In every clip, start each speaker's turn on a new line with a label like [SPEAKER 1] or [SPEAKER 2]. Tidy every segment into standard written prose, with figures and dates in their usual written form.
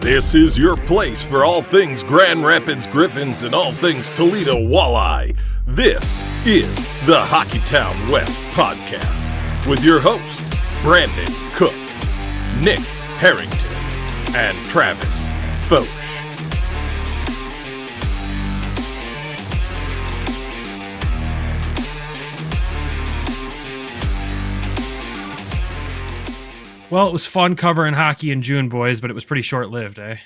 [SPEAKER 1] This is your place for all things Grand Rapids Griffins and all things Toledo Walleye. This is the Hockeytown West podcast with your host, Brandon Cook, Nick Harrington, and Travis Foch.
[SPEAKER 2] Well, it was fun covering hockey in June, boys, but it was pretty short-lived, eh?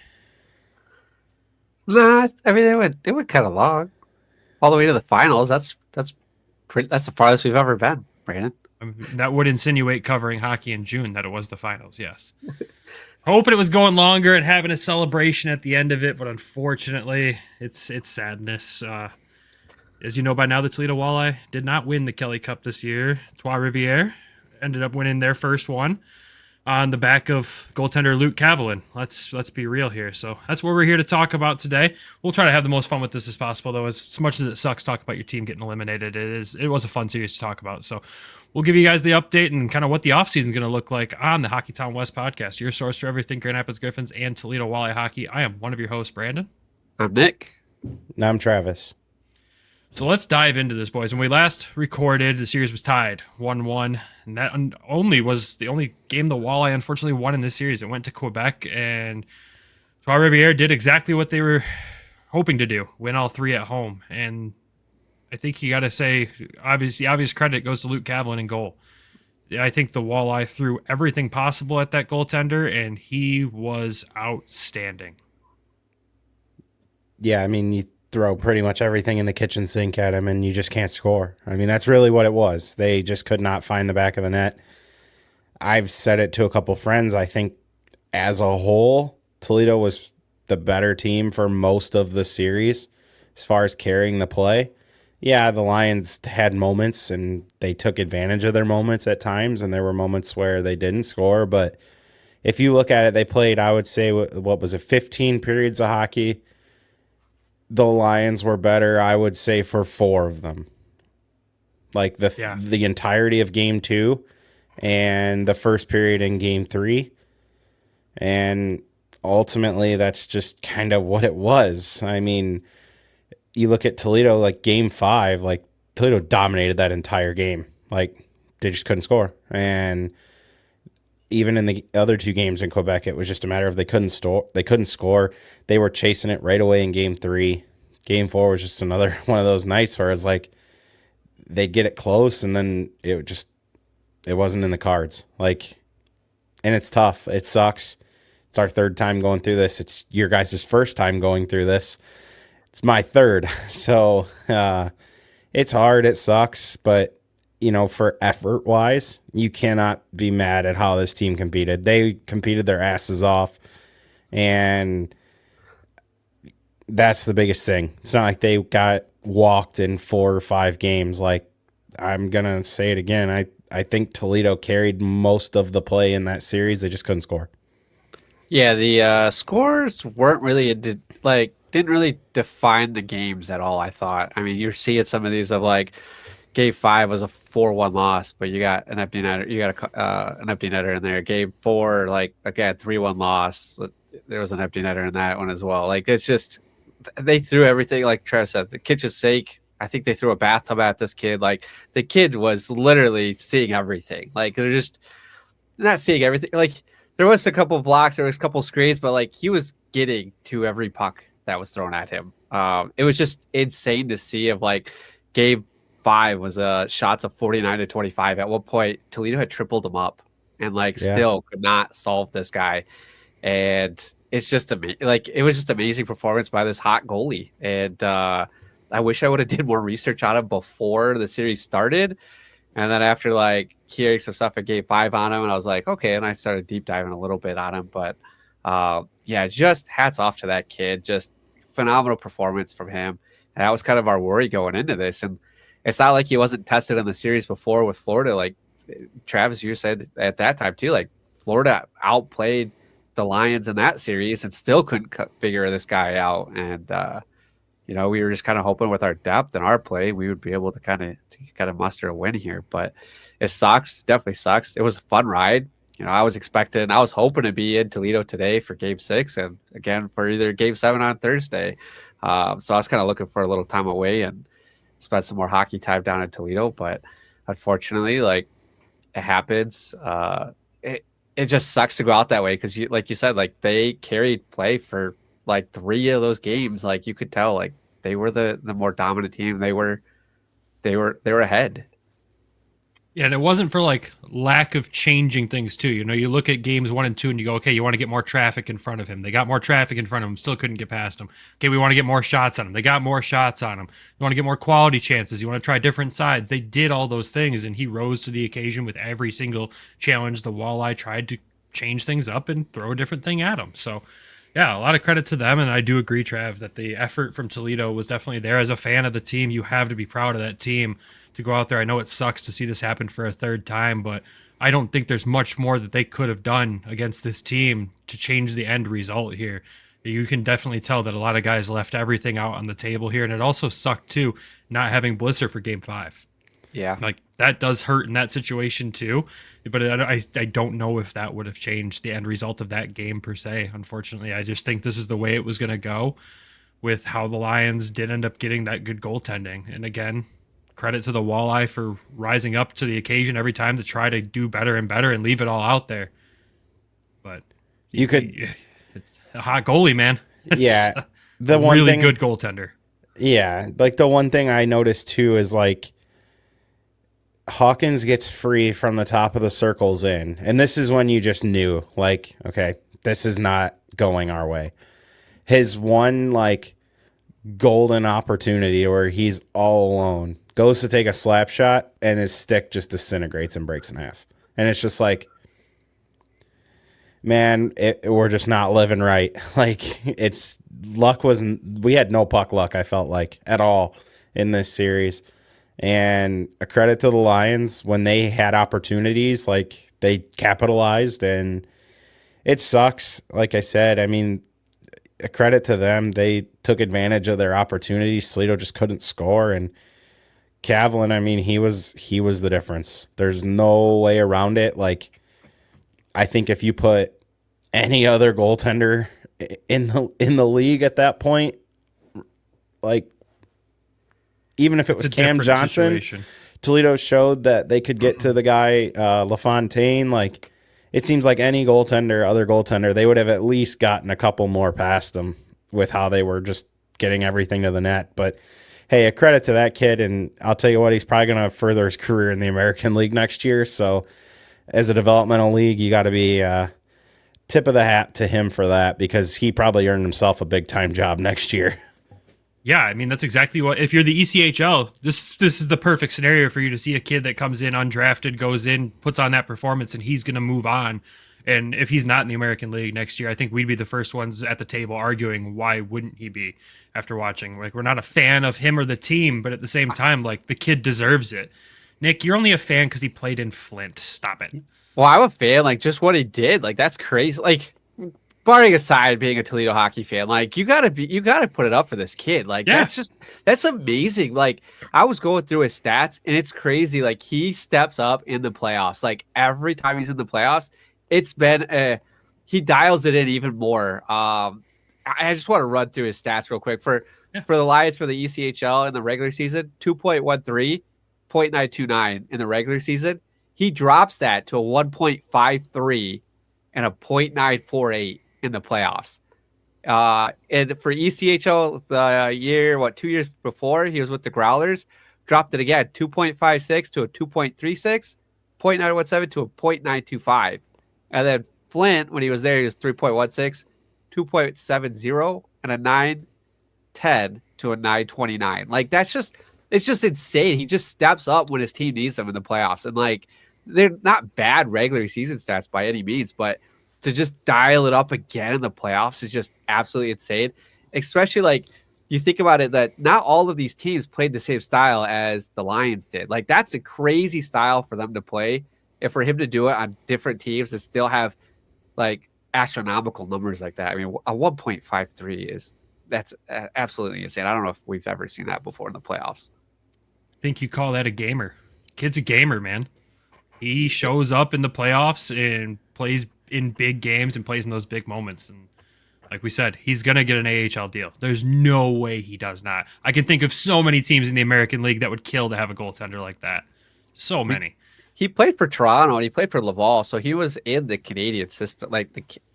[SPEAKER 3] Nah, I mean it went kind of long, all the way to the finals. That's the farthest we've ever been, Brandon.
[SPEAKER 2] That would insinuate covering hockey in June that it was the finals. Yes, hoping it was going longer and having a celebration at the end of it, but unfortunately, it's sadness. As you know by now, the Toledo Walleye did not win the Kelly Cup this year. Trois-Rivières ended up winning their first one on the back of goaltender Luke Cavalin. Let's be real here. So that's what we're here to talk about today. We'll try to have the most fun with this as possible, though. As much as it sucks talking about your team getting eliminated, it was a fun series to talk about. So we'll give you guys the update and kind of what the offseason is going to look like on the Hockeytown West podcast, your source for everything Grand Rapids Griffins and Toledo Walleye hockey. I am one of your hosts, Brandon.
[SPEAKER 3] I'm Nick.
[SPEAKER 4] And I'm Travis.
[SPEAKER 2] So let's dive into this, boys. When we last recorded, the series was tied 1-1, and that was the only game the Walleye unfortunately won in this series. It went to Quebec, and Trois-Rivières did exactly what they were hoping to do, win all three at home. And I think you got to say, obvious credit goes to Luke Cavalin in goal. I think the Walleye threw everything possible at that goaltender, and he was outstanding.
[SPEAKER 4] Yeah, I mean, you throw pretty much everything in the kitchen sink at him and you just can't score. I mean, that's really what it was. They just could not find the back of the net. I've said it to a couple friends. I think as a whole, Toledo was the better team for most of the series as far as carrying the play. Yeah, the Lions had moments and they took advantage of their moments at times, and there were moments where they didn't score. But if you look at it, they played, I would say, what was it, 15 periods of hockey. The Lions were better, I would say, for 4 of them. Like the entirety of game 2 and the first period in game 3. And ultimately, that's just kind of what it was. I mean, you look at Toledo, like game 5, like Toledo dominated that entire game. Like, they just couldn't score. And even in the other 2 games in Quebec, it was just a matter of they couldn't score. They were chasing it right away in game 3. Game 4 was just another one of those nights where it's like they'd get it close and then it wasn't in the cards. Like, and it's tough. It sucks. It's our 3rd time going through this. It's your guys' first time going through this. It's my 3rd. So it's hard. It sucks. But, you know, for effort-wise, you cannot be mad at how this team competed. They competed their asses off, and that's the biggest thing. It's not like they got walked in 4 or 5 games. Like, I'm going to say it again. I think Toledo carried most of the play in that series. They just couldn't score.
[SPEAKER 3] Yeah, the scores weren't really didn't really define the games at all, I thought. I mean, you're seeing some of these of like game 5 was a 4-1 loss, but you got an empty netter. You got an empty netter in there. Game 4, like, again, 3-1 loss. There was an empty netter in that one as well. Like, it's just, they threw everything, like Trev said, the kitchen sink. I think they threw a bathtub at this kid. Like, the kid was literally seeing everything. Like, they're not seeing everything. Like, there was a couple of blocks, there was a couple of screens, but like, he was getting to every puck that was thrown at him. It was just insane to see. Of like, game 5 was shots of 49-25. At one point, Toledo had tripled him up and still could not solve this guy. And it's just it was just amazing performance by this hot goalie. And I wish I would have did more research on him before the series started. And then after hearing some stuff at game 5 on him, and I was like, okay. And I started deep diving a little bit on him, but just hats off to that kid. Just phenomenal performance from him. And that was kind of our worry going into this. And it's not like he wasn't tested in the series before with Florida. Like Travis, you said at that time too, like Florida outplayed the Lions in that series and still couldn't figure this guy out. And, we were just kind of hoping with our depth and our play, we would be able to kind of muster a win here, but it sucks. Definitely sucks. It was a fun ride. I was hoping to be in Toledo today for Game 6, and again for either Game 7 on Thursday. So I was kind of looking for a little time away and spend some more hockey time down in Toledo, but unfortunately, like, it happens. It just sucks to go out that way because, like you said, like, they carried play for like 3 of those games. Like, you could tell, like, they were the more dominant team. They were ahead.
[SPEAKER 2] Yeah, and it wasn't for like lack of changing things too. You look at games 1 and 2 and you go, okay, you want to get more traffic in front of him. They got more traffic in front of him, still couldn't get past him. Okay, we want to get more shots on him. They got more shots on him. You want to get more quality chances. You want to try different sides. They did all those things, and he rose to the occasion with every single challenge. The Walleye tried to change things up and throw a different thing at him. So, yeah, a lot of credit to them, and I do agree, Trav, that the effort from Toledo was definitely there. As a fan of the team, you have to be proud of that team to go out there. I know it sucks to see this happen for a third time, but I don't think there's much more that they could have done against this team to change the end result here. You can definitely tell that a lot of guys left everything out on the table here, and it also sucked too, not having Blister for Game 5.
[SPEAKER 3] Yeah.
[SPEAKER 2] Like, that does hurt in that situation too, but I don't know if that would have changed the end result of that game per se. Unfortunately, I just think this is the way it was going to go with how the Lions did end up getting that good goaltending. And again, credit to the Walleye for rising up to the occasion every time to try to do better and better and leave it all out there. But it's a hot goalie, man. It's
[SPEAKER 4] the
[SPEAKER 2] one really good goaltender.
[SPEAKER 4] Yeah, like the one thing I noticed too is like Hawkins gets free from the top of the circles in, and this is when you just knew, like, okay, this is not going our way. His one like golden opportunity where he's all alone, goes to take a slap shot, and his stick just disintegrates and breaks in half. And it's just like, man, we're just not living right. Like, we had no puck luck, I felt like, at all in this series. And a credit to the Lions, when they had opportunities, like, they capitalized, and it sucks. Like I said, I mean, a credit to them. They took advantage of their opportunities. Toledo just couldn't score, and Cavlin, I mean, he was the difference. There's no way around it. Like, I think if you put any other goaltender in the league at that point, like, even if it was Cam Johnson, situation. Toledo showed that they could get to the guy LaFontaine. Like, it seems like any other goaltender, they would have at least gotten a couple more past them with how they were just getting everything to the net. But hey, a credit to that kid, and I'll tell you what, he's probably going to further his career in the American League next year. So as a developmental league, you got to be tip of the hat to him for that, because he probably earned himself a big-time job next year.
[SPEAKER 2] Yeah, I mean, that's exactly what, if you're the ECHL, this is the perfect scenario for you to see a kid that comes in undrafted, goes in, puts on that performance, and he's going to move on. And if he's not in the American League next year, I think we'd be the first ones at the table arguing why wouldn't he be after watching. Like, we're not a fan of him or the team, but at the same time, like, the kid deserves it. Nick, you're only a fan because he played in Flint. Stop it.
[SPEAKER 3] Well, I'm a fan, like, just what he did. Like, that's crazy. Like, barring aside being a Toledo hockey fan, like, you gotta put it up for this kid. Like, yeah. That's amazing. Like, I was going through his stats, and it's crazy. Like, he steps up in the playoffs. Like, every time he's in the playoffs, it's been he dials it in even more. I just want to run through his stats real quick for the Lions for the ECHL in the regular season: 2.13, 0.929 in the regular season. He drops that to a 1.53 and a 0.948 in the playoffs. And for ECHL, the year, 2 years before, he was with the Growlers, dropped it again, 2.56 to a 2.36, 0.917 to a 0.925. And then Flint, when he was there, he was 3.16, 2.70, and a 9.10 to a 9.29. Like, it's just insane. He just steps up when his team needs him in the playoffs. And, like, they're not bad regular season stats by any means, but to just dial it up again in the playoffs is just absolutely insane. Especially, like, you think about it, that not all of these teams played the same style as the Lions did. Like, that's a crazy style for them to play. And for him to do it on different teams and still have, like, astronomical numbers like that. I mean, a 1.53 that's absolutely insane. I don't know if we've ever seen that before in the playoffs.
[SPEAKER 2] I think you call that a gamer. Kid's a gamer, man. He shows up in the playoffs and plays in big games and plays in those big moments. And like we said, he's going to get an AHL deal. There's no way he does not. I can think of so many teams in the American League that would kill to have a goaltender like that. So many.
[SPEAKER 3] He played for Toronto and he played for Laval, so he was in the Canadian system, like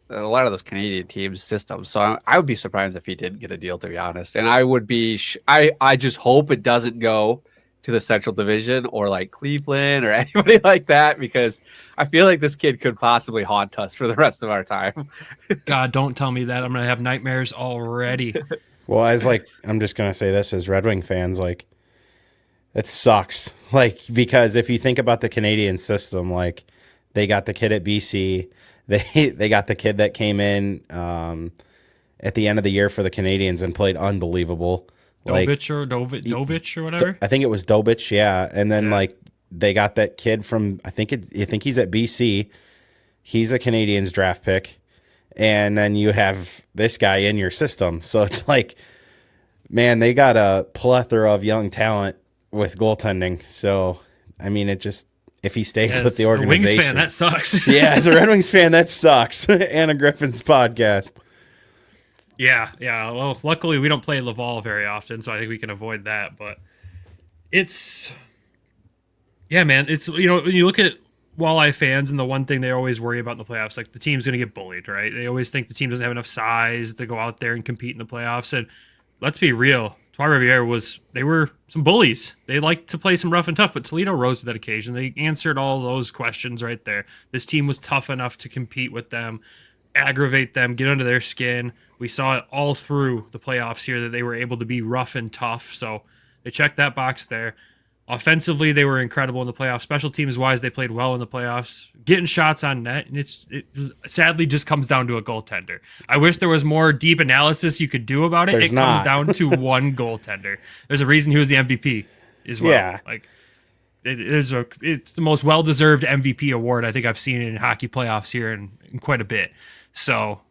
[SPEAKER 3] a lot of those Canadian teams' systems. So I would be surprised if he didn't get a deal, to be honest. And I would be, I just hope it doesn't go to the Central Division or like Cleveland or anybody like that, because I feel like this kid could possibly haunt us for the rest of our time.
[SPEAKER 2] God, don't tell me that. I'm going to have nightmares already.
[SPEAKER 4] Well, I'm just going to say this as Red Wing fans, like, it sucks. Like, because if you think about the Canadian system, like, they got the kid at BC, they got the kid that came in at the end of the year for the Canadians and played unbelievable.
[SPEAKER 2] Dovich or whatever.
[SPEAKER 4] I think it was Dobich, yeah. And then like they got that kid from I think he's at BC. He's a Canadians draft pick. And then you have this guy in your system. So it's like, man, they got a plethora of young talent with goaltending. So I mean, it just if he stays with the organization.
[SPEAKER 2] As a Wings fan, that sucks.
[SPEAKER 4] Yeah, as a Red Wings fan, that sucks. And a Griffins podcast.
[SPEAKER 2] Yeah. Well, luckily we don't play Laval very often, so I think we can avoid that. But it's, yeah, man. It's, when you look at Walleye fans, and the one thing they always worry about in the playoffs, like the team's going to get bullied, right? They always think the team doesn't have enough size to go out there and compete in the playoffs. And let's be real, Trois-Rivières they were some bullies. They liked to play some rough and tough, but Toledo rose to that occasion. They answered all those questions right there. This team was tough enough to compete with them, aggravate them, get under their skin. We saw it all through the playoffs here that they were able to be rough and tough. So they checked that box there. Offensively, they were incredible in the playoffs. Special teams wise, they played well in the playoffs, getting shots on net. And it sadly just comes down to a goaltender. I wish there was more deep analysis you could do about it. It comes down to one goaltender. There's a reason he was the MVP as well. Yeah. Like it's the most well-deserved MVP award I think I've seen in hockey playoffs here in quite a bit. So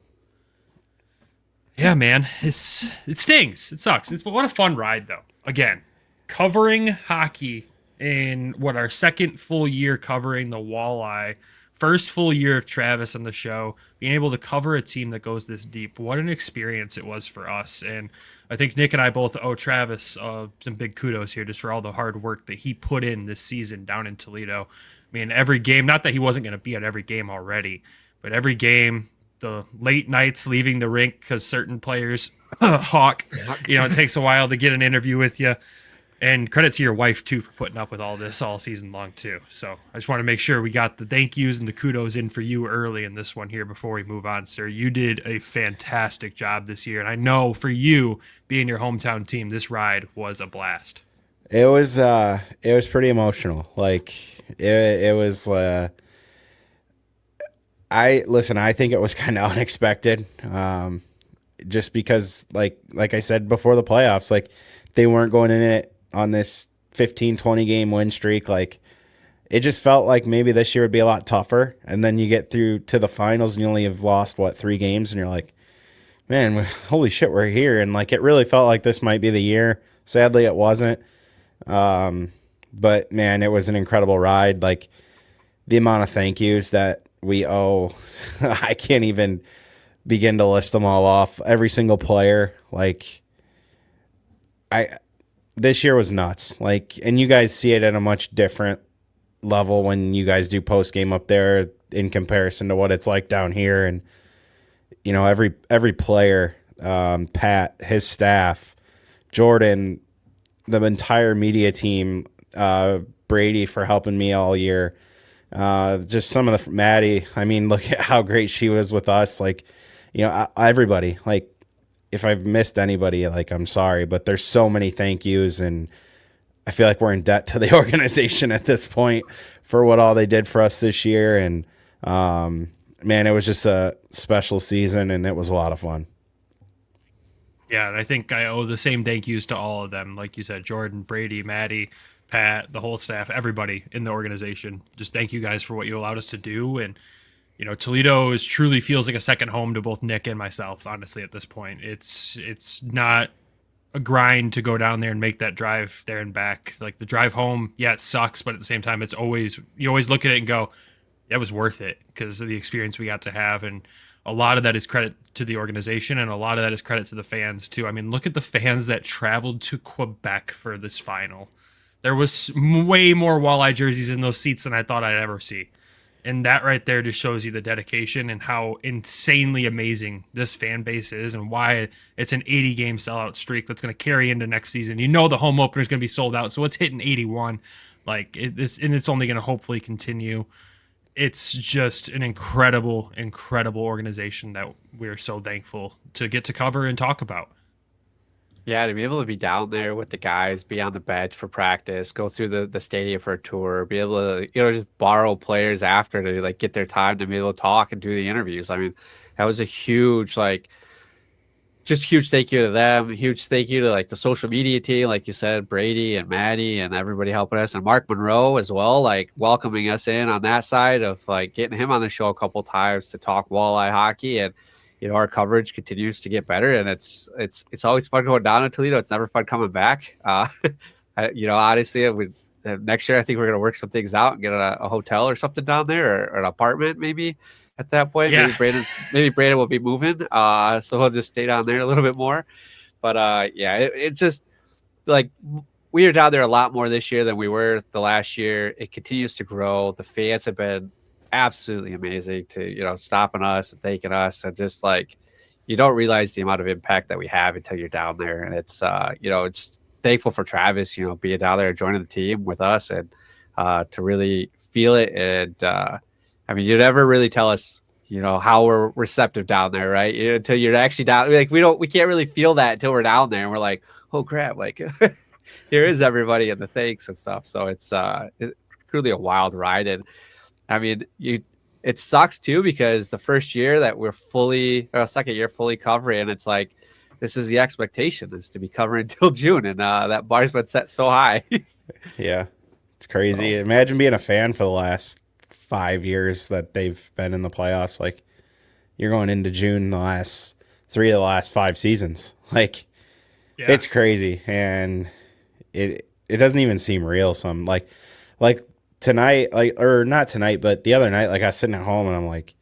[SPEAKER 2] yeah, man, it stings. It sucks. What a fun ride though. Again, covering hockey in our second full year covering the Walleye, first full year of Travis on the show, being able to cover a team that goes this deep. What an experience it was for us. And I think Nick and I both owe Travis some big kudos here just for all the hard work that he put in this season down in Toledo. I mean, every game, not that he wasn't going to be at every game already, but every game, the late nights leaving the rink because certain players hawk, it takes a while to get an interview with you. And credit to your wife, too, for putting up with all this all season long, too. So I just want to make sure we got the thank yous and the kudos in for you early in this one here before we move on, sir. You did a fantastic job this year. And I know for you, being your hometown team, this ride was a blast.
[SPEAKER 4] It was pretty emotional. Like, it was... I think it was kind of unexpected. Just because, like I said before the playoffs, like, they weren't going in it on this 15, 20 game win streak. Like, it just felt like maybe this year would be a lot tougher. And then you get through to the finals and you only have lost 3 games and you're like, man, holy shit, we're here. And like, it really felt like this might be the year. Sadly, it wasn't. But man, it was an incredible ride. Like, the amount of thank yous that we owe, I can't even begin to list them all off. Every single player, like, this year was nuts. Like, and you guys see it at a much different level when you guys do post game up there in comparison to what it's like down here. And every player, Pat, his staff, Jordan, the entire media team, Brady for helping me all year. Just some of the Maddie. I mean, look at how great she was with us. Like, everybody. Like, if I've missed anybody, like, I'm sorry, but there's so many thank yous, and I feel like we're in debt to the organization at this point for what all they did for us this year. And man, it was just a special season, and it was a lot of fun.
[SPEAKER 2] Yeah, and I think I owe the same thank yous to all of them. Like you said, Jordan, Brady, Maddie, Pat, the whole staff, everybody in the organization. Just thank you guys for what you allowed us to do. And, Toledo truly feels like a second home to both Nick and myself, honestly, at this point. It's not a grind to go down there and make that drive there and back. Like, the drive home, yeah, it sucks, but at the same time, you always look at it and go, that was worth it because of the experience we got to have. And a lot of that is credit to the organization, and a lot of that is credit to the fans too. I mean, look at the fans that traveled to Quebec for this final. There was way more Walleye jerseys in those seats than I thought I'd ever see. And that right there just shows you the dedication and how insanely amazing this fan base is, and why it's an 80-game sellout streak that's going to carry into next season. You know the home opener is going to be sold out, so it's hitting 81. Like it's only going to hopefully continue. It's just an incredible, incredible organization that we're so thankful to get to cover and talk about.
[SPEAKER 3] Yeah, to be able to be down there with the guys, be on the bench for practice, go through the stadium for a tour, be able to, just borrow players after to like get their time to be able to talk and do the interviews. I mean, that was a huge, just huge thank you to them. Huge thank you to like the social media team, like you said, Brady and Maddie and everybody helping us, and Mark Monroe as well, like welcoming us in on that side of like getting him on the show a couple times to talk walleye hockey. And our coverage continues to get better, and it's always fun going down to Toledo. It's never fun coming back. Honestly, next year I think we're going to work some things out and get a hotel or something down there, or an apartment maybe at that point.
[SPEAKER 2] Yeah.
[SPEAKER 3] Maybe Brandon will be moving, so he'll just stay down there a little bit more. But it's just like we are down there a lot more this year than we were the last year. It continues to grow. The fans have been absolutely amazing to stopping us and thanking us, and just like you don't realize the amount of impact that we have until you're down there. And it's it's thankful for Travis being down there, joining the team with us, and to really feel it. And I mean, you never really tell us how we're receptive down there, right? Until you're actually down. Like we can't really feel that until we're down there and we're like, oh crap, like here is everybody and the thanks and stuff. So it's truly a wild ride. And I mean, it sucks too, because the first year that we're second year fully covering, it's like, this is the expectation, is to be covering until June. And that bar's been set so high.
[SPEAKER 4] Yeah. It's crazy. Imagine being a fan for the last 5 years that they've been in the playoffs. Like, you're going into June the last 3 of the last 5 seasons. Like, It's crazy. And it doesn't even seem real. Some like tonight, or not tonight, but the other night, like I was sitting at home and I'm like,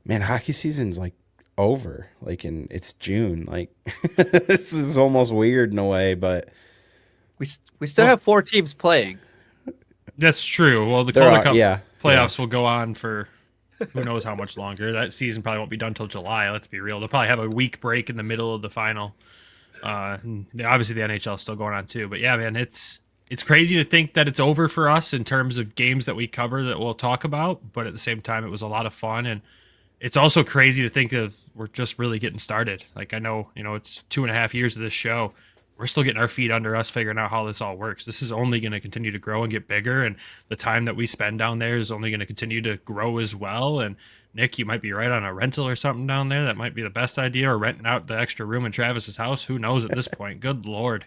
[SPEAKER 4] man, hockey season's like over. Like, and it's June. Like, this is almost weird in a way, but
[SPEAKER 3] we still have 4 teams playing.
[SPEAKER 2] That's true. Well, the Calder Cup playoffs will go on for who knows how much longer. That season probably won't be done until July. Let's be real. They'll probably have a week break in the middle of the final. Obviously, the NHL is still going on too. But yeah, man, it's crazy to think that it's over for us in terms of games that we cover that we'll talk about. But at the same time, it was a lot of fun. And it's also crazy to think of we're just really getting started. Like, I know, it's 2.5 years of this show. We're still getting our feet under us, figuring out how this all works. This is only going to continue to grow and get bigger. And the time that we spend down there is only going to continue to grow as well. And Nick, you might be right on a rental or something down there. That might be the best idea, or renting out the extra room in Travis's house. Who knows at this point? Good Lord.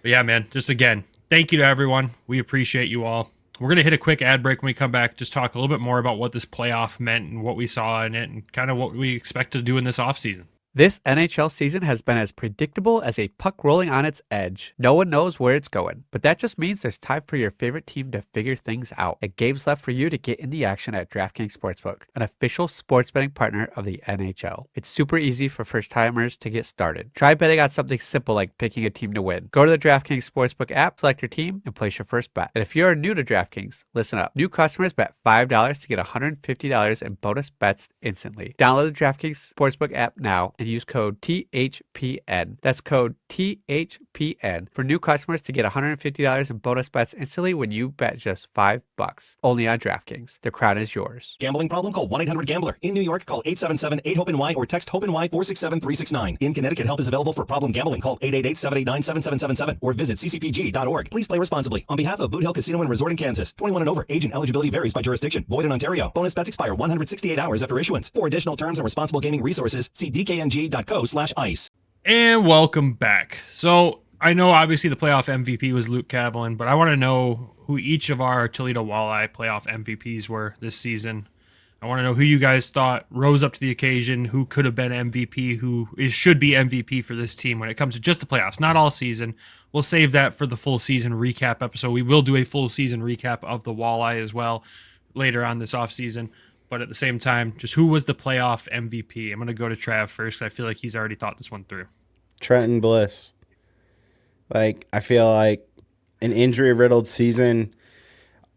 [SPEAKER 2] But yeah, man, just again, thank you to everyone. We appreciate you all. We're going to hit a quick ad break when we come back, just talk a little bit more about what this playoff meant and what we saw in it and kind of what we expect to do in this offseason.
[SPEAKER 3] This NHL season has been as predictable as a puck rolling on its edge. No one knows where it's going, but that just means there's time for your favorite team to figure things out. And games left for you to get in the action at DraftKings Sportsbook, an official sports betting partner of the NHL. It's super easy for first-timers to get started. Try betting on something simple like picking a team to win. Go to the DraftKings Sportsbook app, select your team, and place your first bet. And if you're new to DraftKings, listen up. New customers bet $5 to get $150 in bonus bets instantly. Download the DraftKings Sportsbook app now and use code THPN. That's code THPN for new customers to get $150 in bonus bets instantly when you bet just $5. Only on DraftKings. The crown is yours.
[SPEAKER 5] Gambling problem? Call 1-800-GAMBLER. In New York, call 877-8-HOPE-NY or text HOPE-NY 467-369. In Connecticut, help is available for problem gambling. Call 888-789-7777 or visit ccpg.org. Please play responsibly. On behalf of Boot Hill Casino and Resort in Kansas, 21 and over. Age and eligibility varies by jurisdiction. Void in Ontario. Bonus bets expire 168 hours after issuance. For additional terms and responsible gaming resources, see dkng.co/ice.
[SPEAKER 2] And welcome back. So I know obviously the playoff MVP was Luke Kavelin, but I want to know who each of our Toledo Walleye playoff MVPs were this season. I want to know who you guys thought rose up to the occasion, who could have been MVP, should be MVP for this team when it comes to just the playoffs, not all season. We'll save that for the full season recap episode. We will do a full season recap of the Walleye as well. later on this offseason. But at the same time, just who was the playoff MVP? I'm going to go to Trav first. I feel like he's already thought this one through.
[SPEAKER 4] Trenton Bliss. Like, I feel like an injury-riddled season,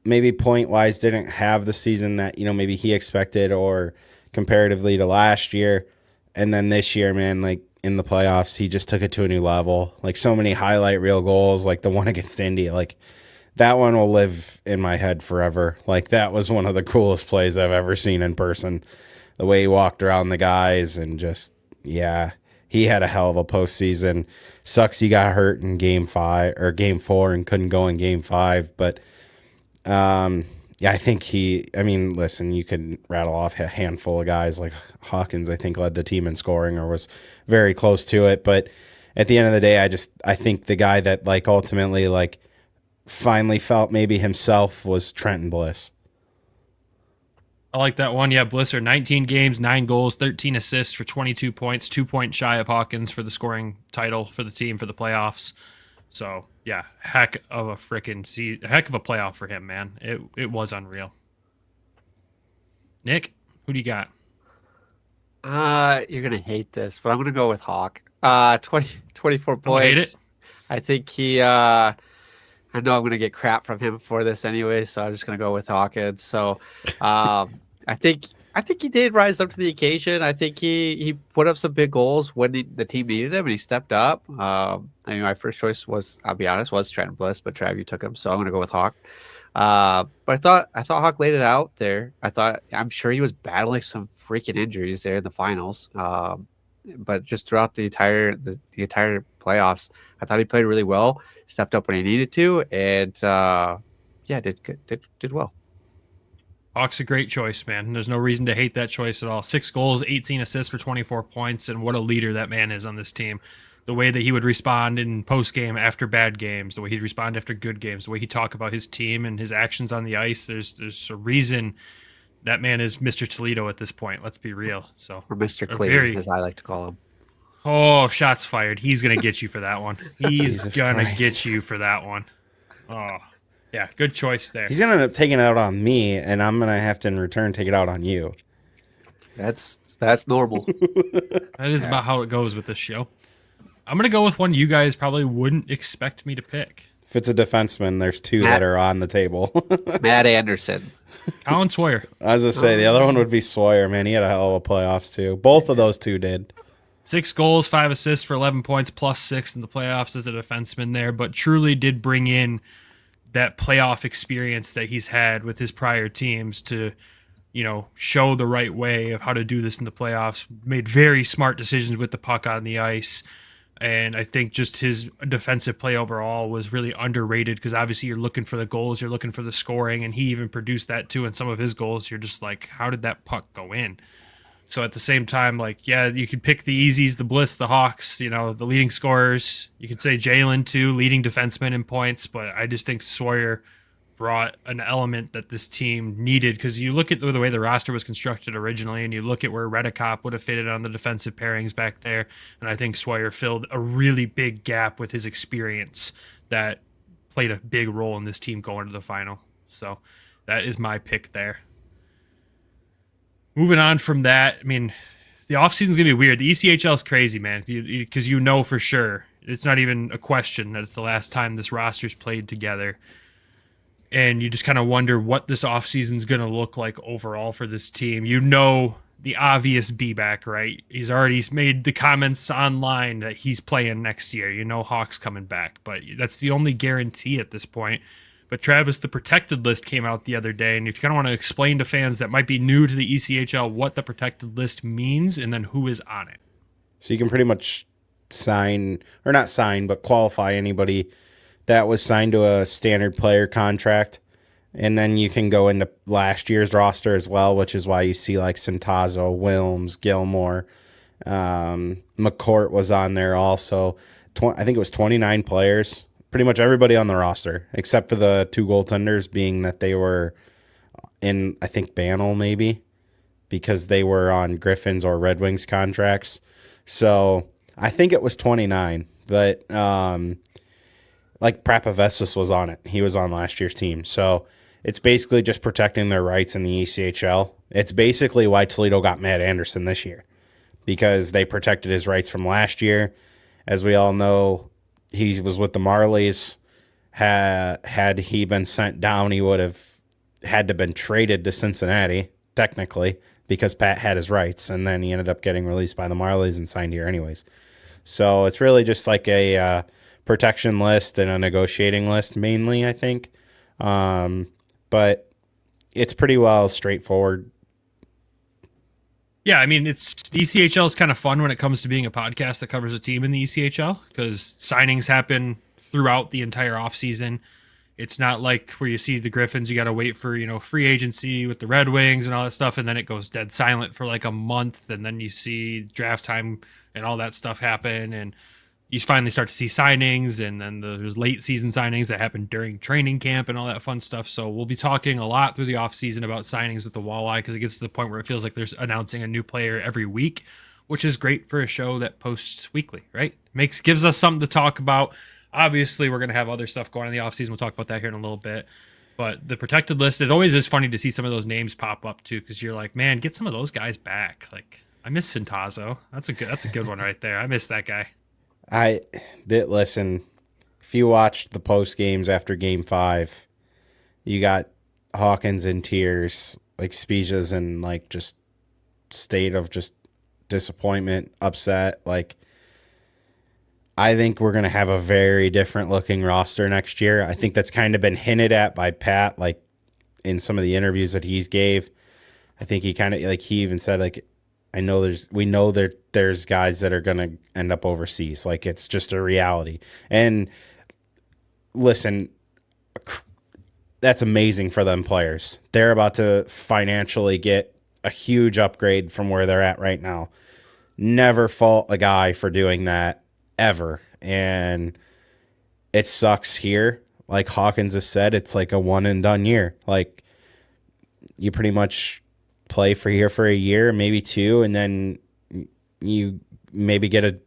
[SPEAKER 4] maybe point-wise didn't have the season that, maybe he expected or comparatively to last year. And then this year, man, like in the playoffs, he just took it to a new level. Like so many highlight reel goals, like the one against Indy, like that one will live in my head forever. Like that was one of the coolest plays I've ever seen in person. The way he walked around the guys and just, yeah, he had a hell of a postseason. Sucks he got hurt in game 4 and couldn't go in game 5. But yeah, I think listen, you can rattle off a handful of guys like Hawkins, I think led the team in scoring or was very close to it. But at the end of the day, I think the guy that like ultimately like finally felt maybe himself was Trenton Bliss.
[SPEAKER 2] I like that one. Yeah, Blisser, 19 games, 9 goals, 13 assists for 22 points, 2 points shy of Hawkins for the scoring title for the team for the playoffs. So, yeah, heck of a playoff for him, man. It was unreal. Nick, who do you got?
[SPEAKER 3] You're going to hate this, but I'm going to go with Hawk. 24 points.
[SPEAKER 2] Hate it.
[SPEAKER 3] I think I know I'm going to get crap from him for this anyway, so I'm just going to go with Hawkins. So I think he did rise up to the occasion. I think he put up some big goals when the team needed him, and he stepped up. My first choice was, I'll be honest, was Trenton Bliss, but Trav, you took him, so I'm going to go with Hawk. But I thought Hawk laid it out there. I'm sure he was battling some freaking injuries there in the finals. But just throughout the entire playoffs, I thought he played really well, stepped up when he needed to, and did well.
[SPEAKER 2] Hawk's a great choice, man. There's no reason to hate that choice at all. 6 goals, 18 assists for 24 points, and what a leader that man is on this team. The way that he would respond in post-game after bad games, the way he'd respond after good games, the way he'd talk about his team and his actions on the ice. There's a reason that man is Mr. Toledo at this point. Let's be real. So,
[SPEAKER 3] or Mr. Clean, as I like to call him.
[SPEAKER 2] Oh, shots fired. He's going to get you for that one. He's going to get you for that one. Oh, yeah, good choice there.
[SPEAKER 4] He's going to end up taking it out on me, and I'm going to have to, in return, take it out on you.
[SPEAKER 3] That's normal.
[SPEAKER 2] That is about how it goes with this show. I'm going to go with one you guys probably wouldn't expect me to pick.
[SPEAKER 4] If it's a defenseman, there's 2 that are on the table.
[SPEAKER 3] Matt Anderson.
[SPEAKER 2] Colin Sawyer.
[SPEAKER 4] I was going to say, the other one would be Sawyer, man. He had a hell of a playoffs, too. Both of those 2 did.
[SPEAKER 2] 6 goals, 5 assists for 11 points, plus 6 in the playoffs as a defenseman there, but truly did bring in that playoff experience that he's had with his prior teams to, show the right way of how to do this in the playoffs. Made very smart decisions with the puck on the ice. And I think just his defensive play overall was really underrated because obviously you're looking for the goals, you're looking for the scoring, and he even produced that too in some of his goals. You're just like, how did that puck go in? So at the same time, like, yeah, you could pick the Easies, the Bliss, the Hawks, the leading scorers. You could say Jalen too, leading defenseman in points, but I just think Sawyer brought an element that this team needed because you look at the way the roster was constructed originally and you look at where Redekop would have fitted on the defensive pairings back there, and I think Sawyer filled a really big gap with his experience that played a big role in this team going to the final. So that is my pick there. Moving on from that, I mean, the offseason is going to be weird. The ECHL is crazy, man, because for sure. It's not even a question that it's the last time this roster's played together. And you just kind of wonder what this offseason is going to look like overall for this team. The obvious be-back, right? He's already made the comments online that he's playing next year. Hawk's coming back, but that's the only guarantee at this point. But Travis, the protected list came out the other day, and if you kind of want to explain to fans that might be new to the ECHL what the protected list means and then who is on it.
[SPEAKER 4] So you can pretty much qualify anybody that was signed to a standard player contract, and then you can go into last year's roster as well, which is why you see like Centazzo, Wilms, Gilmore, McCourt was on there also. I think it was 29 players. Pretty much everybody on the roster, except for the 2 goaltenders, being that they were in, I think, Banel maybe, because they were on Griffins or Red Wings contracts. So I think it was 29, but like Prapavessis was on it. He was on last year's team. So it's basically just protecting their rights in the ECHL. It's basically why Toledo got Matt Anderson this year, because they protected his rights from last year. As we all know, he was with the Marlies. Had he been sent down, he would have had to been traded to Cincinnati, technically, because Pat had his rights, and then he ended up getting released by the Marlies and signed here anyways. So it's really just like a protection list and a negotiating list mainly, I think. But it's pretty well straightforward.
[SPEAKER 2] Yeah, I mean, it's the ECHL is kind of fun when it comes to being a podcast that covers a team in the ECHL, because signings happen throughout the entire offseason. It's not like where you see the Griffins, you got to wait for, free agency with the Red Wings and all that stuff, and then it goes dead silent for like a month, and then you see draft time and all that stuff happen, and you finally start to see signings, and then there's late season signings that happen during training camp and all that fun stuff. So we'll be talking a lot through the offseason about signings with the Walleye, because it gets to the point where it feels like there's announcing a new player every week, which is great for a show that posts weekly, right? Gives us something to talk about. Obviously, we're going to have other stuff going on in the offseason. We'll talk about that here in a little bit. But the protected list, it always is funny to see some of those names pop up too, because you're like, man, get some of those guys back. Like, I miss Sintazo. That's a good one right there. I miss that guy.
[SPEAKER 4] Listen, if you watched the post games after Game 5, you got Hawkins in tears, like Spija's in like just state of just disappointment, upset. Like, I think we're going to have a very different looking roster next year. I think that's kind of been hinted at by Pat, like in some of the interviews that he's gave. I think he kind of, like, he even said, like, we know that there's guys that are going to end up overseas. Like, it's just a reality. And listen, that's amazing for them players. They're about to financially get a huge upgrade from where they're at right now. Never fault a guy for doing that ever. And it sucks here. Like Hawkins has said, it's like a one and done year. Like, you pretty much play for here for a year, maybe two, and then you maybe get a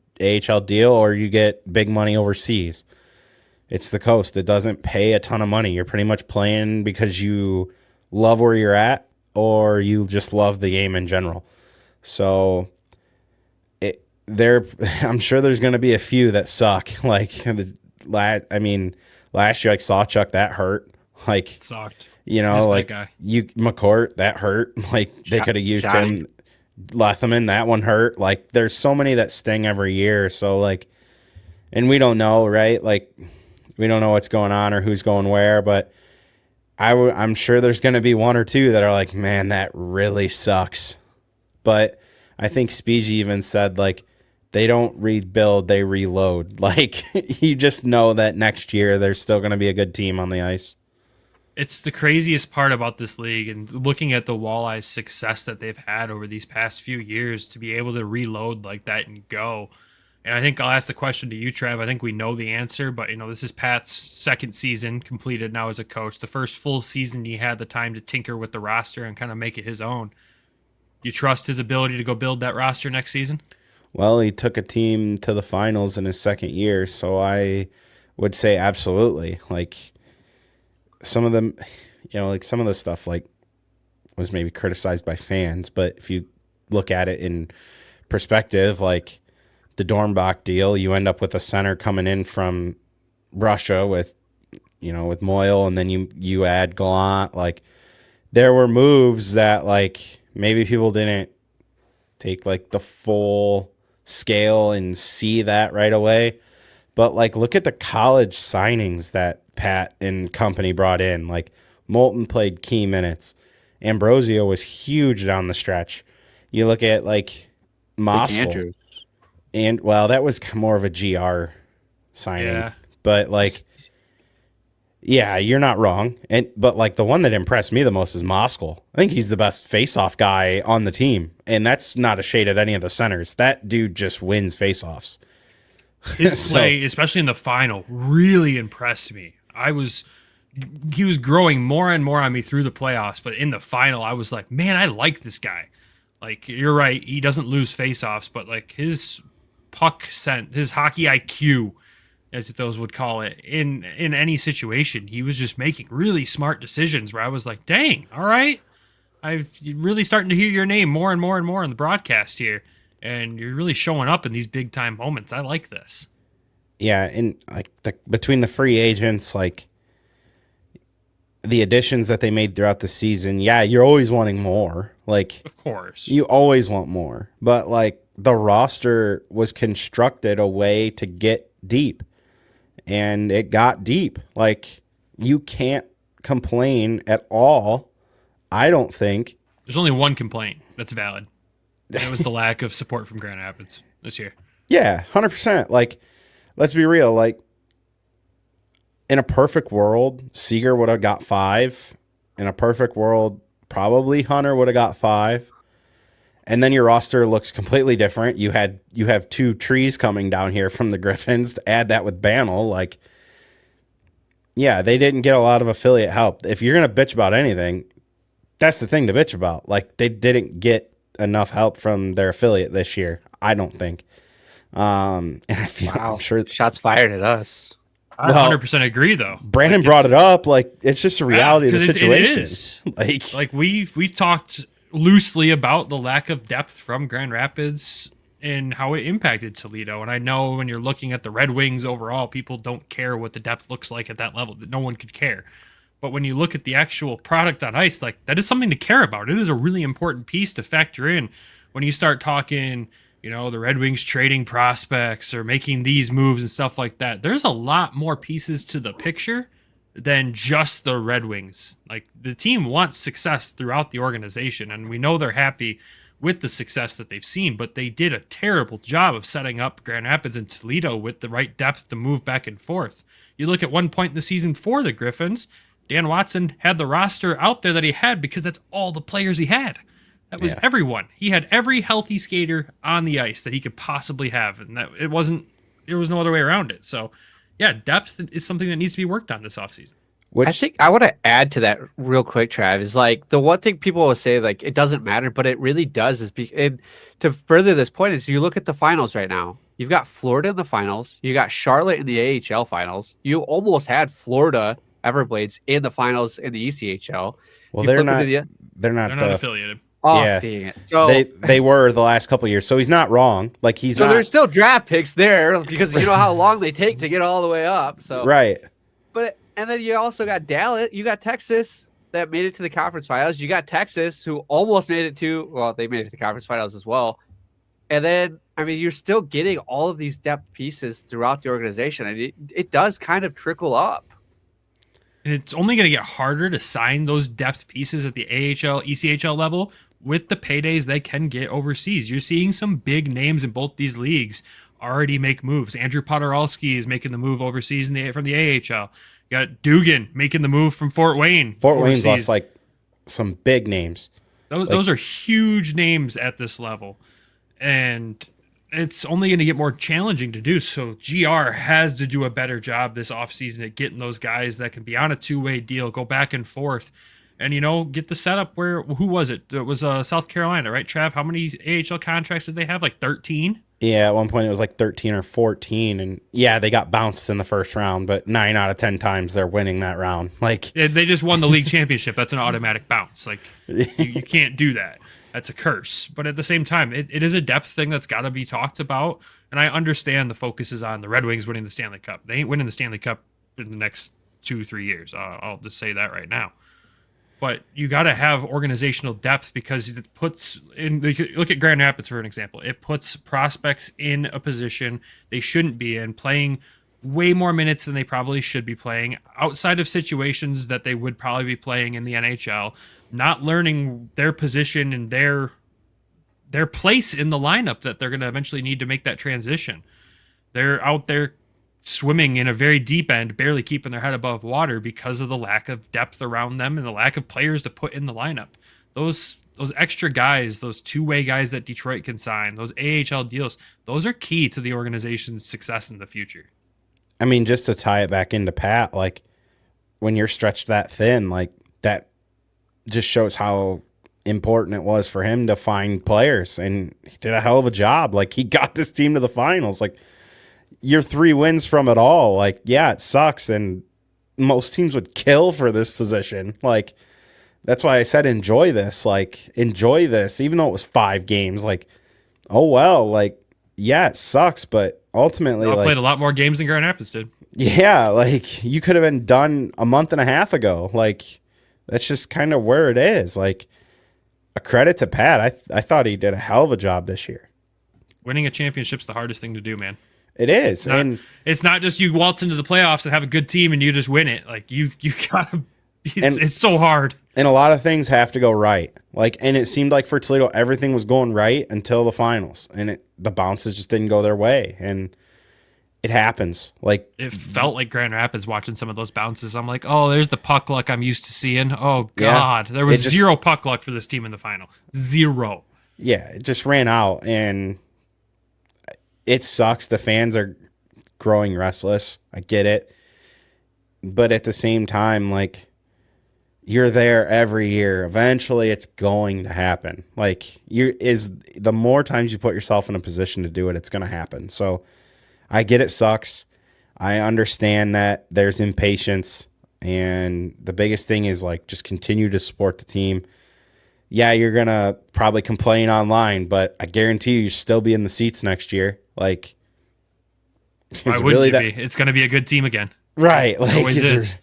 [SPEAKER 4] AHL deal or you get big money overseas. It's the coast. It doesn't pay a ton of money. You're pretty much playing because you love where you're at or you just love the game in general. So I'm sure there's going to be a few that suck. Like, last year, like Sawchuk, that hurt. Like,
[SPEAKER 2] It sucked.
[SPEAKER 4] Like
[SPEAKER 2] that guy.
[SPEAKER 4] McCourt, that hurt. Like, they could have used him. Letherman, that one hurt. Like, there's so many that sting every year. So, like, and we don't know, right? Like, we don't know what's going on or who's going where, but I'm sure there's going to be one or two that are like, man, that really sucks. But I think Spigi even said, like, they don't rebuild, they reload. Like, you just know that next year there's still going to be a good team on the ice.
[SPEAKER 2] It's the craziest part about this league, and looking at the Walleye's success that they've had over these past few years to be able to reload like that and go. And I think I'll ask the question to you, Trev. I think we know the answer, but this is Pat's second season completed now as a coach. The first full season he had the time to tinker with the roster and kind of make it his own. You trust his ability to go build that roster next season?
[SPEAKER 4] Well, he took a team to the finals in his second year, so I would say absolutely. Like, some of them, like some of the stuff like was maybe criticized by fans, but if you look at it in perspective, like the Dornbach deal, you end up with a center coming in from Russia with Moyle, and then you add Gallant. Like, there were moves that like maybe people didn't take like the full scale and see that right away. But like, look at the college signings that Pat and company brought in. Like, Moulton played key minutes. Ambrosio was huge down the stretch. You look at like Moskal, and that was more of a GR signing. Yeah. But like, yeah, you're not wrong. But like, the one that impressed me the most is Moskal. I think he's the best face-off guy on the team, and that's not a shade at any of the centers. That dude just wins face-offs.
[SPEAKER 2] His play, especially in the final, really impressed me. He was growing more and more on me through the playoffs, but in the final, I was like, man, I like this guy. Like, you're right, he doesn't lose face-offs, but like his puck his hockey IQ as those would call it, in any situation. He was just making really smart decisions where I was like, dang, all right. I've really starting to hear your name more and more and more in the broadcast here. And you're really showing up in these big time moments. I like this.
[SPEAKER 4] Yeah, and like between the free agents, like the additions that they made throughout the season, yeah, you're always wanting more. Like,
[SPEAKER 2] of course,
[SPEAKER 4] you always want more. But like the roster was constructed a way to get deep, and it got deep. Like, you can't complain at all, I don't think.
[SPEAKER 2] There's only one complaint that's valid. And it was the lack of support from Grand Rapids this year.
[SPEAKER 4] Yeah, 100%. Like, let's be real. Like, in a perfect world, Seager would have got 5. In a perfect world, probably Hunter would have got 5. And then your roster looks completely different. You have 2 trees coming down here from the Griffins. To add that with Bannell, like, yeah, they didn't get a lot of affiliate help. If you're gonna bitch about anything, that's the thing to bitch about. Like, they didn't get enough help from their affiliate this year, I don't think. And I feel I'm sure
[SPEAKER 3] shots fired at us.
[SPEAKER 2] I 100% agree, though.
[SPEAKER 4] Brandon brought it up. Like, it's just a reality of the situation.
[SPEAKER 2] It is. Like we've talked loosely about the lack of depth from Grand Rapids and how it impacted Toledo. And I know when you're looking at the Red Wings overall, people don't care what the depth looks like at that level. That no one could care. But when you look at the actual product on ice, like, that is something to care about. It is a really important piece to factor in when you start talking, you know, the Red Wings trading prospects or making these moves and stuff like that. There's a lot more pieces to the picture than just the Red Wings. Like, the team wants success throughout the organization, and we know they're happy with the success that they've seen, but they did a terrible job of setting up Grand Rapids and Toledo with the right depth to move back and forth. You look at one point in the season for the Griffins, Dan Watson had the roster out there that he had because that's all the players he had. That was everyone. He had every healthy skater on the ice that he could possibly have, and that there was no other way around it. So, yeah, depth is something that needs to be worked on this offseason.
[SPEAKER 3] I think I want to add to that real quick, Trav, is like the one thing people will say, like, it doesn't matter, but it really does. And to further this point is you look at the finals right now. You've got Florida in the finals. You got Charlotte in the AHL finals. You almost had Florida Everblades in the finals in the ECHL.
[SPEAKER 4] Well, they're not
[SPEAKER 2] affiliated.
[SPEAKER 3] Oh, yeah. Dang it. So
[SPEAKER 4] they were the last couple of years. So he's not wrong. Like, he's not.
[SPEAKER 3] So there's still draft picks there because you know how long they take to get all the way up. So
[SPEAKER 4] right.
[SPEAKER 3] And then you also got Dallas. You got Texas that made it to the conference finals. You got Texas who almost made it they made it to the conference finals as well. And then, I mean, you're still getting all of these depth pieces throughout the organization. And it does kind of trickle up.
[SPEAKER 2] And it's only going to get harder to sign those depth pieces at the AHL, ECHL level with the paydays they can get overseas. You're seeing some big names in both these leagues already make moves. Andrew Podorowski is making the move overseas from the AHL. You got Dugan making the move from Fort Wayne.
[SPEAKER 4] Fort Wayne's lost like some big names.
[SPEAKER 2] Those are huge names at this level. And it's only going to get more challenging to do. So GR has to do a better job this offseason at getting those guys that can be on a two-way deal, go back and forth, and, you know, get the setup where, who was it? It was South Carolina, right, Trav? How many AHL contracts did they have? Like 13?
[SPEAKER 4] Yeah, at one point it was like 13 or 14. And yeah, they got bounced in the first round, but 9 out of 10 times they're winning that round. Like,
[SPEAKER 2] they just won the league championship. That's an automatic bounce. Like, you can't do that. That's a curse. But at the same time, it is a depth thing that's got to be talked about. And I understand the focus is on the Red Wings winning the Stanley Cup. They ain't winning the Stanley Cup in the next 2-3 years. I'll just say that right now. But you got to have organizational depth because it puts in. Look at Grand Rapids for an example. It puts prospects in a position they shouldn't be in, playing way more minutes than they probably should be playing, outside of situations that they would probably be playing in the NHL, not learning their position and their place in the lineup that they're going to eventually need to make that transition. They're out there swimming in a very deep end, barely keeping their head above water because of the lack of depth around them and the lack of players to put in the lineup. Those extra guys, those two-way guys that Detroit can sign, those AHL deals, those are key to the organization's success in the future.
[SPEAKER 4] I mean, just to tie it back into Pat, like, when you're stretched that thin, like, that just shows how important it was for him to find players, and he did a hell of a job. Like, he got this team to the finals. Like, you're 3 wins from it all. Like, yeah, it sucks, and most teams would kill for this position. Like, that's why I said enjoy this. Like, enjoy this, even though it was 5 games. Like, oh well. Like, yeah, it sucks, but ultimately,
[SPEAKER 2] I
[SPEAKER 4] like,
[SPEAKER 2] played a lot more games than Grand Rapids did.
[SPEAKER 4] yeah, like you could have been done a month and a half ago. Like, that's just kind of where it is. Like, a credit to Pat. I thought he did a hell of a job this year.
[SPEAKER 2] Winning a championship's the hardest thing to do, man.
[SPEAKER 4] It is.
[SPEAKER 2] It's not just you waltz into the playoffs and have a good team and you just win it. Like you gotta. It's so hard.
[SPEAKER 4] And a lot of things have to go right. Like, and it seemed like for Toledo everything was going right until the finals, and the bounces just didn't go their way, and it happens. Like,
[SPEAKER 2] it felt like Grand Rapids watching some of those bounces. I'm like, oh, there's the puck luck I'm used to seeing. Oh God, there was zero puck luck for this team in the final. Zero.
[SPEAKER 4] Yeah, it just ran out, and it sucks. The fans are growing restless. I get it, but at the same time, like, you're there every year. Eventually, it's going to happen. Like, the more times you put yourself in a position to do it, it's going to happen. So, I get it sucks. I understand that there's impatience, and the biggest thing is, like, just continue to support the team. Yeah, you're going to probably complain online, but I guarantee you'll still be in the seats next year. Like,
[SPEAKER 2] why wouldn't you be? It's going to be a good team again.
[SPEAKER 4] Right. Like,
[SPEAKER 2] it always is.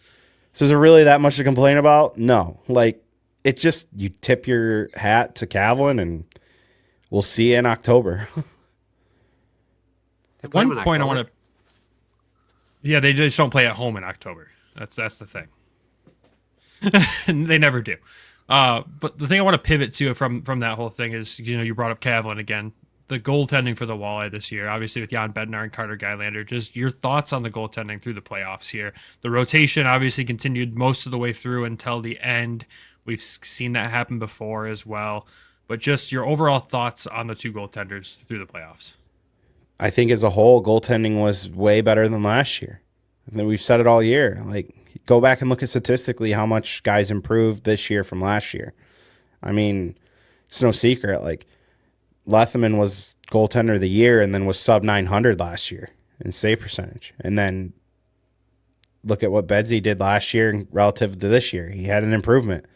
[SPEAKER 4] So is there really that much to complain about? No. Like, it just, you tip your hat to Calvin, and we'll see you in October.
[SPEAKER 2] At one point, I want to. Yeah, they just don't play at home in October. That's the thing. They never do. But the thing I want to pivot to from that whole thing is, you brought up Calvin again. The goaltending for the Walleye this year, obviously with Jan Bednar and Carter Geilander, just your thoughts on the goaltending through the playoffs here. The rotation obviously continued most of the way through until the end. We've seen that happen before as well. But just your overall thoughts on the 2 goaltenders through the playoffs.
[SPEAKER 4] I think as a whole, goaltending was way better than last year. I mean, we've said it all year. Like, go back and look at statistically how much guys improved this year from last year. I mean, it's no secret. Like, Lethman was goaltender of the year and then was sub 900 last year in save percentage. And then look at what Bedsy did last year relative to this year. He had an improvement.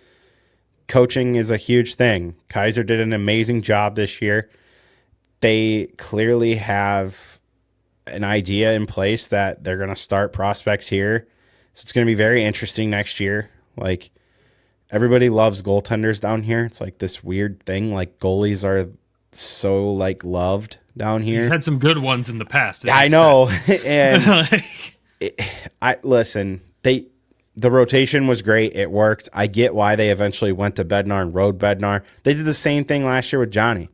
[SPEAKER 4] Coaching is a huge thing. Kaiser did an amazing job this year. They clearly have an idea in place that they're going to start prospects here. So it's going to be very interesting next year. Like, everybody loves goaltenders down here. It's like this weird thing. Like, goalies are so, like, loved down here.
[SPEAKER 2] You've had some good ones in the past.
[SPEAKER 4] I know. And listen, the rotation was great. It worked. I get why they eventually went to Bednar and rode Bednar. They did the same thing last year with Johnny.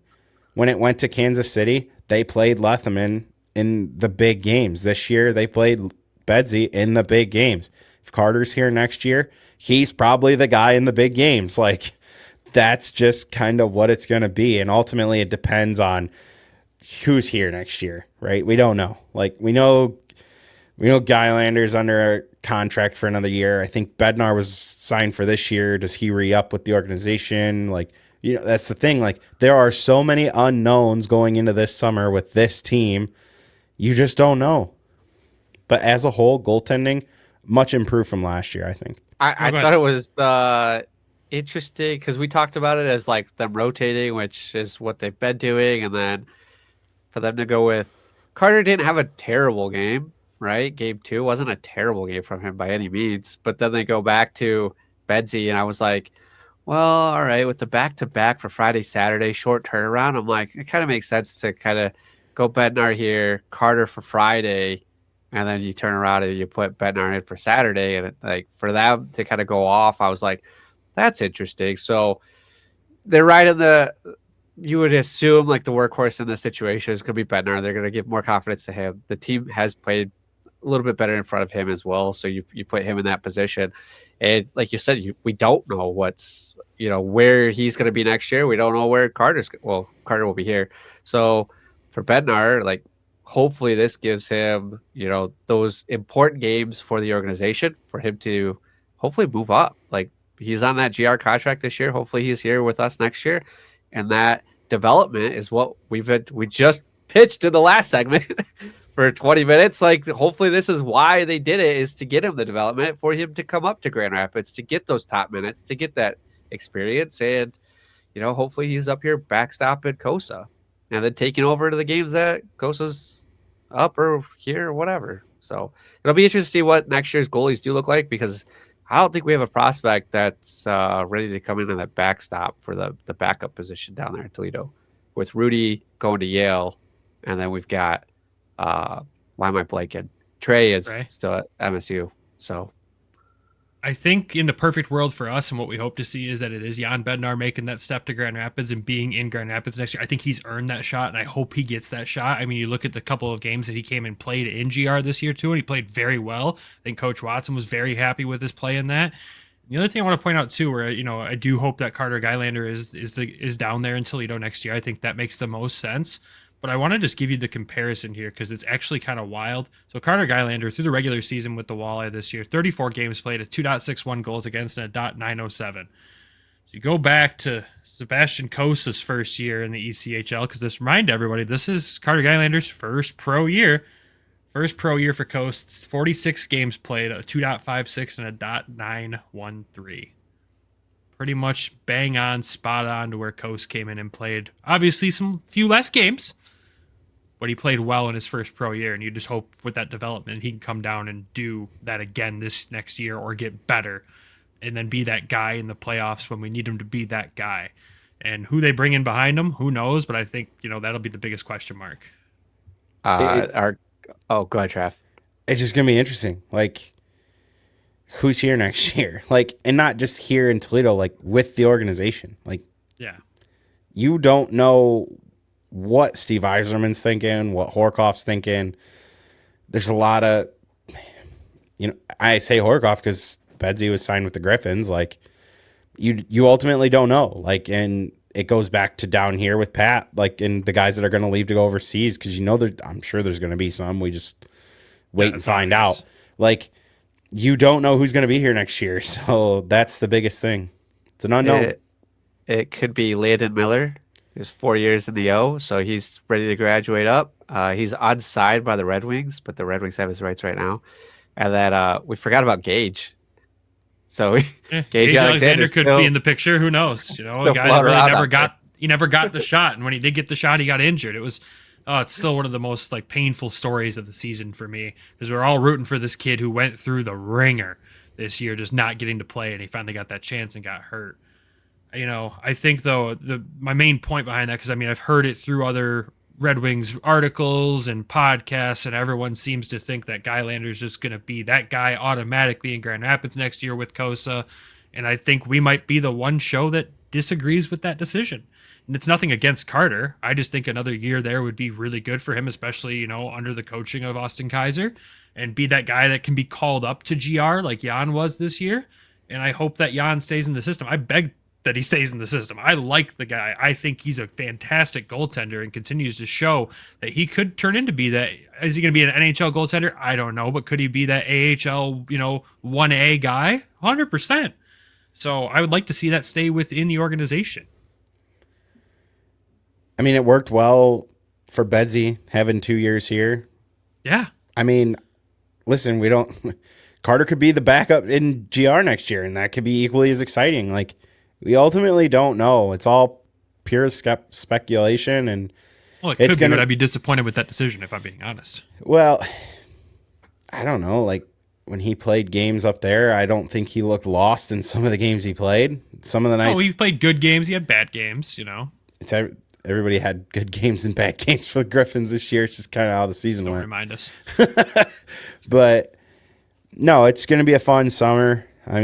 [SPEAKER 4] When it went to Kansas City, they played Lethman in the big games. This year, they played Bedsy in the big games. If Carter's here next year, he's probably the guy in the big games. Like, that's just kind of what it's going to be. And ultimately, it depends on who's here next year, right? We don't know. Like, we know Geilander's under a contract for another year. I think Bednar was signed for this year. Does he re-up with the organization? Like, that's the thing. Like, there are so many unknowns going into this summer with this team. You just don't know. But as a whole, goaltending, much improved from last year, I think.
[SPEAKER 3] I thought it was interesting because we talked about it as like them rotating, which is what they've been doing. And then for them to go with Carter didn't have a terrible game, right? Game 2 wasn't a terrible game from him by any means. But then they go back to Bedsy, and I was like, well, all right, with the back-to-back for Friday, Saturday, short turnaround, I'm like, it kind of makes sense to kind of go Bednar here, Carter for Friday, and then you turn around and you put Bednar in for Saturday. And like for them to kind of go off, I was like, that's interesting. So they're right in you would assume like the workhorse in this situation is going to be Bednar. They're going to give more confidence to him. The team has played a little bit better in front of him as well. So you put him in that position. And like you said, we don't know where he's going to be next year. We don't know where Carter will be here. So for Bednar, like, hopefully this gives him, those important games for the organization for him to hopefully move up. Like, he's on that GR contract this year. Hopefully he's here with us next year. And that development is what we just pitched in the last segment for 20 minutes. Like, hopefully this is why they did it, is to get him the development, for him to come up to Grand Rapids, to get those top minutes, to get that experience. And, hopefully he's up here backstop at Cosa and then taking over to the games that Cosa's up or here or whatever. So it'll be interesting to see what next year's goalies do look like, because I don't think we have a prospect that's ready to come in on that backstop for the backup position down there in Toledo, with Rudy going to Yale. And then we've got, why am I blanking? Trey is still at MSU. So
[SPEAKER 2] I think in the perfect world for us, and what we hope to see, is that it is Jan Bednar making that step to Grand Rapids and being in Grand Rapids next year. I think he's earned that shot, and I hope he gets that shot. I mean, you look at the couple of games that he came and played in GR this year too, and he played very well. I think Coach Watson was very happy with his play in that. The other thing I want to point out too, where I do hope that Carter Gylander is down there in Toledo next year. I think that makes the most sense. But I want to just give you the comparison here, because it's actually kind of wild. So Carter Gylander, through the regular season with the Walleye this year, 34 games played, a 2.61 goals against, and a .907. So you go back to Sebastian Cosa's first year in the ECHL, because this, remind everybody, this is Carter Gylander's first pro year. First pro year for Coast, 46 games played, a 2.56 and a .913. Pretty much bang on, spot on to where Coast came in and played. Obviously, few less games, but he played well in his first pro year, and you just hope with that development he can come down and do that again this next year, or get better, and then be that guy in the playoffs when we need him to be that guy. And who they bring in behind him, who knows? But I think that'll be the biggest question mark.
[SPEAKER 3] go ahead, Trav.
[SPEAKER 4] It's just gonna be interesting. Like, who's here next year? Like, and not just here in Toledo, like with the organization. Like,
[SPEAKER 2] yeah,
[SPEAKER 4] you don't know what Steve Eiserman's thinking, what Horkoff's thinking. There's a lot of, I say Horkoff because Bedsy was signed with the Griffins. Like, you ultimately don't know. Like, and it goes back to down here with Pat, like, and the guys that are going to leave to go overseas, because I'm sure there's going to be some. We just wait and find out. Like, you don't know who's going to be here next year, so that's the biggest thing. It's an unknown.
[SPEAKER 3] It could be Landon Miller. He's 4 years in the O, so he's ready to graduate up. He's unsigned by the Red Wings, but the Red Wings have his rights right now. And then we forgot about Gage. So
[SPEAKER 2] Gage Alexander could be in the picture. Who knows? The guy really never got the shot, and when he did get the shot, he got injured. It was it's still one of the most painful stories of the season for me, because we're all rooting for this kid who went through the ringer this year, just not getting to play, and he finally got that chance and got hurt. I think though my main point behind that, because I've heard it through other Red Wings articles and podcasts, and everyone seems to think that Gylander's just going to be that guy automatically in Grand Rapids next year with Cosa, and I think we might be the one show that disagrees with that decision. And it's nothing against Carter. I just think another year there would be really good for him, especially, under the coaching of Austin Kaiser, and be that guy that can be called up to GR like Jan was this year. And I hope that Jan stays in the system. I beg that he stays in the system. I like the guy. I think he's a fantastic goaltender and continues to show that he could turn into be that. Is he going to be an NHL goaltender? I don't know, but could he be that AHL, 1A guy? 100%. So I would like to see that stay within the organization.
[SPEAKER 4] It worked well for Bedsy having 2 years here.
[SPEAKER 2] Yeah.
[SPEAKER 4] Listen, Carter could be the backup in GR next year, and that could be equally as exciting. Like, we ultimately don't know. It's all pure speculation, and
[SPEAKER 2] it could be, but I'd be disappointed with that decision if I'm being honest.
[SPEAKER 4] Well, I don't know. Like, when he played games up there, I don't think he looked lost in some of the games he played. Some of the nights,
[SPEAKER 2] he played good games. He had bad games.
[SPEAKER 4] Everybody had good games and bad games for the Griffins this year. It's just kind of how the season went.
[SPEAKER 2] Remind us.
[SPEAKER 4] But no, it's going to be a fun summer. I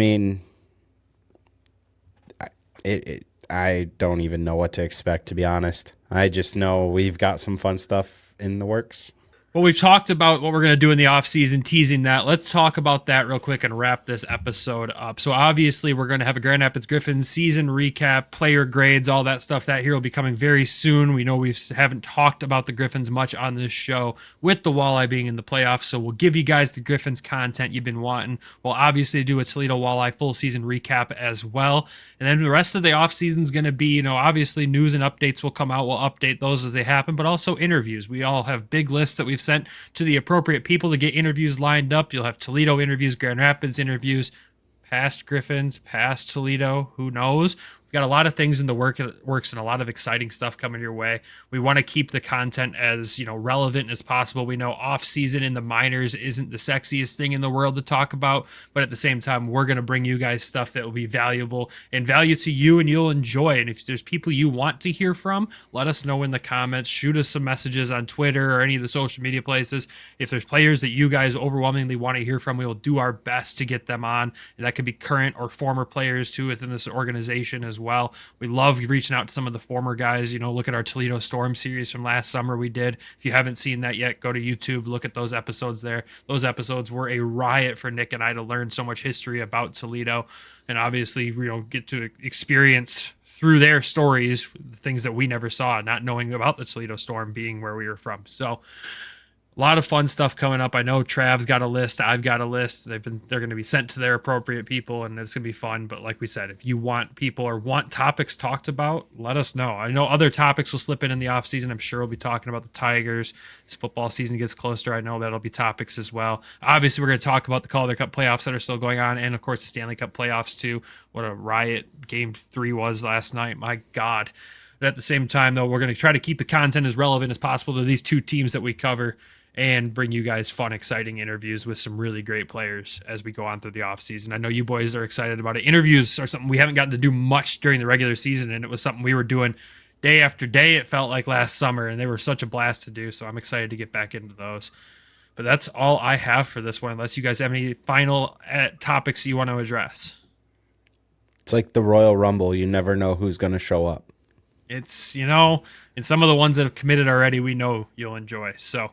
[SPEAKER 4] don't even know what to expect, to be honest. I just know we've got some fun stuff in the works.
[SPEAKER 2] Well, we've talked about what we're going to do in the offseason, teasing that. Let's talk about that real quick and wrap this episode up. So obviously, we're going to have a Grand Rapids Griffins season recap, player grades, all that stuff. That here will be coming very soon. We know we haven't talked about the Griffins much on this show with the Walleye being in the playoffs, so we'll give you guys the Griffins content you've been wanting. We'll obviously do a Toledo Walleye full season recap as well. And then the rest of the offseason is going to be, obviously news and updates will come out. We'll update those as they happen, but also interviews. We all have big lists that we've sent to the appropriate people to get interviews lined up. You'll have Toledo interviews, Grand Rapids interviews, past Griffins, past Toledo, who knows? We've got a lot of things in the works and a lot of exciting stuff coming your way. We want to keep the content as, relevant as possible. We know off season in the minors isn't the sexiest thing in the world to talk about, but at the same time, we're going to bring you guys stuff that will be valuable and value to you and you'll enjoy. And if there's people you want to hear from, let us know in the comments, shoot us some messages on Twitter or any of the social media places. If there's players that you guys overwhelmingly want to hear from, we will do our best to get them on. And that could be current or former players too within this organization as well. We love reaching out to some of the former guys. Look at our Toledo Storm series from last summer we did. If you haven't seen that yet, go to YouTube, look at those episodes there. Those episodes were a riot for Nick and I to learn so much history about Toledo, and obviously get to experience through their stories the things that we never saw, not knowing about the Toledo Storm being where we were from. So a lot of fun stuff coming up. I know Trav's got a list. I've got a list. They're going to be sent to their appropriate people, and it's going to be fun. But like we said, if you want people or want topics talked about, let us know. I know other topics will slip in the off season. I'm sure we'll be talking about the Tigers as football season gets closer. I know that'll be topics as well. Obviously, we're going to talk about the Calder Cup playoffs that are still going on, and of course the Stanley Cup playoffs too. What a riot Game 3 was last night. My God. But at the same time, though, we're going to try to keep the content as relevant as possible to these two teams that we cover, and bring you guys fun, exciting interviews with some really great players as we go on through the offseason. I know you boys are excited about it. Interviews are something we haven't gotten to do much during the regular season, and it was something we were doing day after day, it felt like, last summer, and they were such a blast to do, so I'm excited to get back into those. But that's all I have for this one, unless you guys have any final topics you want to address.
[SPEAKER 4] It's like the Royal Rumble. You never know who's going to show up.
[SPEAKER 2] It's, and some of the ones that have committed already, we know you'll enjoy. So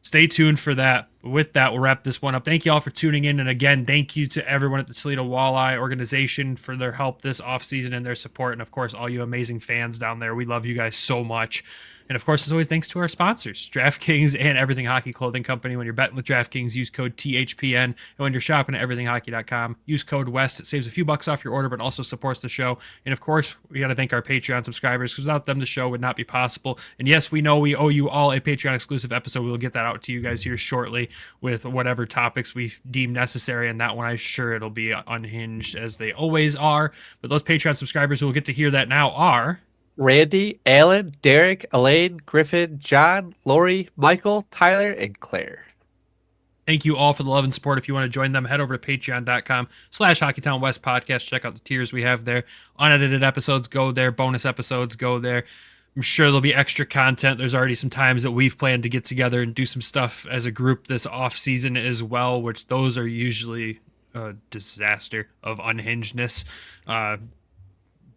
[SPEAKER 2] stay tuned for that. With that, we'll wrap this one up. Thank you all for tuning in. And again, thank you to everyone at the Toledo Walleye organization for their help this offseason and their support. And of course, all you amazing fans down there. We love you guys so much. And of course, as always, thanks to our sponsors, DraftKings and Everything Hockey Clothing Company. When you're betting with DraftKings, use code THPN. And when you're shopping at everythinghockey.com, use code WEST. It saves a few bucks off your order, but also supports the show. And of course, we got to thank our Patreon subscribers, because without them, the show would not be possible. And yes, we know we owe you all a Patreon exclusive episode. We will get that out to you guys here shortly with whatever topics we deem necessary. And that one, I'm sure it'll be unhinged, as they always are. But those Patreon subscribers who will get to hear that now are
[SPEAKER 3] Randy, Alan, Derek, Elaine, Griffin, John, Lori, Michael, Tyler, and Claire.
[SPEAKER 2] Thank you all for the love and support. If you want to join them, head over to patreon.com/Hockeytown West Podcast. Check out the tiers we have there. Unedited episodes go there. Bonus episodes go there. I'm sure there'll be extra content. There's already some times that we've planned to get together and do some stuff as a group this off season as well, which those are usually a disaster of unhingedness.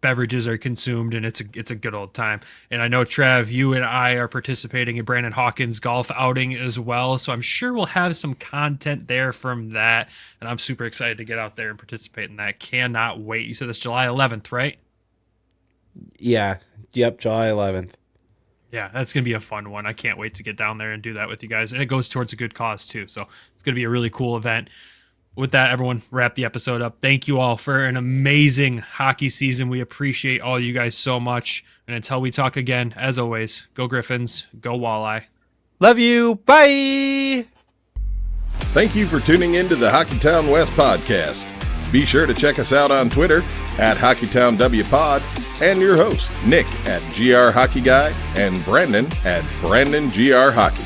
[SPEAKER 2] Beverages are consumed, and it's a good old time. And I know, Trav, you and I are participating in Brandon Hawkins' golf outing as well, so I'm sure we'll have some content there from that, and I'm super excited to get out there and participate in that. Cannot wait. You said it's July 11th, right?
[SPEAKER 4] Yeah. Yep, July 11th.
[SPEAKER 2] Yeah, that's going to be a fun one. I can't wait to get down there and do that with you guys, and it goes towards a good cause too, so it's going to be a really cool event. With that, everyone, wrap the episode up. Thank you all for an amazing hockey season. We appreciate all you guys so much. And until we talk again, as always, go Griffins, go Walleye.
[SPEAKER 3] Love you. Bye.
[SPEAKER 1] Thank you for tuning in to the Hockeytown West podcast. Be sure to check us out on Twitter at HockeytownWPod, and your host, Nick at GR Hockey Guy, and Brandon at BrandonGR Hockey.